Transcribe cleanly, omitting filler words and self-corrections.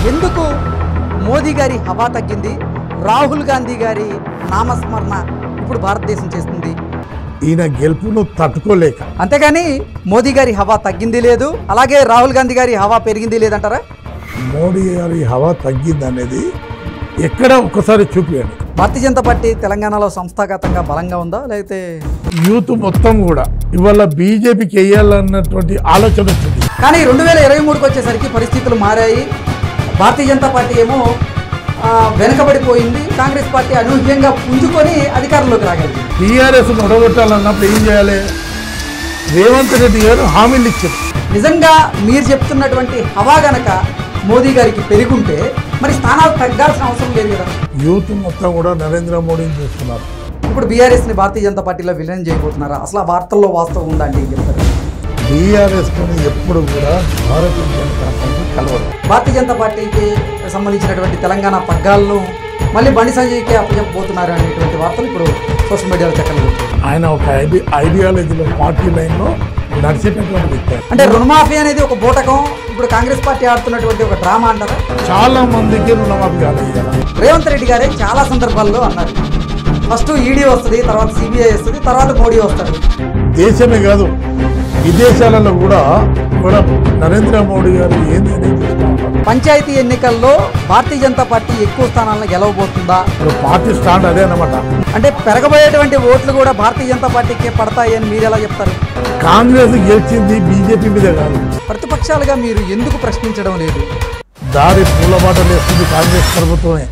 ఎందుకు మోదీ గారి హవా తగ్గింది, రాహుల్ గాంధీ గారి నామస్మరణ ఇప్పుడు భారతదేశం చేస్తుంది? ఈయన గెలుపును తట్టుకోలేక, అంతేగాని మోదీ గారి హవా తగ్గింది లేదు, అలాగే రాహుల్ గాంధీ గారి హవా పెరిగింది లేదంటారా? మోడీ గారి హవా తగ్గింది అనేది ఎక్కడ ఒక్కసారి చూపించండి. భారతీయ జనతా పార్టీ తెలంగాణలో సంస్థాగతంగా బలంగా ఉందా, లేకపోతే యూత్ మొత్తం కూడా ఇవాళ బీజేపీకి వేయాలన్నటువంటి ఆలోచన వచ్చింది. కానీ 2023కి వచ్చేసరికి పరిస్థితులు మారాయి. భారతీయ జనతా పార్టీ ఏమో వెనకబడిపోయింది, కాంగ్రెస్ పార్టీ అనూహ్యంగా పుంజుకొని అధికారంలోకి రాగలిగింది. టీఆర్ఎస్ నొడగొట్టాలన్నప్పుడు ఏం చేయాలి? రేవంత్ రెడ్డి గారు హామీలు ఇచ్చారు. నిజంగా మీరు చెప్తున్నటువంటి హవా గనక మోదీ గారికి పెరుగుంటే మరి స్థానాలు తగ్గాల్సిన అవసరం లేదు కదా. యూత్ మొత్తం కూడా నరేంద్ర మోడీని చూస్తున్నారు. ఇప్పుడు బీఆర్ఎస్ని భారతీయ జనతా పార్టీలో విలీనం చేయబోతున్నారా? అసలు ఆ వార్తల్లో వాస్తవం ఉందా అంటే ఏం చెప్తారు? బీఆర్ఎస్ ఎప్పుడు కూడా భారతీయ జనతా పార్టీ కలవరు. భారతీయ జనతా పార్టీకి సంబంధించినటువంటి తెలంగాణ పగ్గాలను మళ్ళీ బండి సంజయ్కి అప్పచెప్పబోతున్నారు అనేటువంటి వార్తలు ఇప్పుడు సోషల్ మీడియాలో చక్కగా. ఆయన ఒక ఐడియాలజీలో పార్టీ లైన్లో నడిచేటటువంటి వ్యక్తి. అంటే రుణమాఫీ అనేది ఒక బూటకం, ఇప్పుడు కాంగ్రెస్ పార్టీ ఆడుతున్నటువంటి ఒక డ్రామా అంటారా? చాలా మందికి రుణమాఫీ కాలేదు. రేవంత్ రెడ్డి గారే చాలా సందర్భాల్లో అన్నారు, ఫస్ట్ ఈడీ వస్తుంది, తర్వాత సిబిఐ వస్తుంది, తర్వాత మోడీ వస్తారు. దేశమే కాదు విదేశాలలో కూడా నరేంద్ర మోడీ గారు ఏంది పంచాయతీ ఎన్నికల్లో భారతీయ జనతా పార్టీ ఎక్కువ స్థానాలను గెలవబోతుందా? పార్టీ స్టాండ్ అదే అన్నమాట. అంటే పెరగబోయేటువంటి ఓట్లు కూడా భారతీయ జనతా పార్టీకే పడతాయి అని మీరు ఎలా చెప్తారు? కాంగ్రెస్ గెలిచింది బీజేపీ మీద కాదు. ప్రతిపక్షాలుగా మీరు ఎందుకు ప్రశ్నించడం లేదు? దారి పూలబాటలు వేస్తుంది కాంగ్రెస్ ప్రభుత్వమే.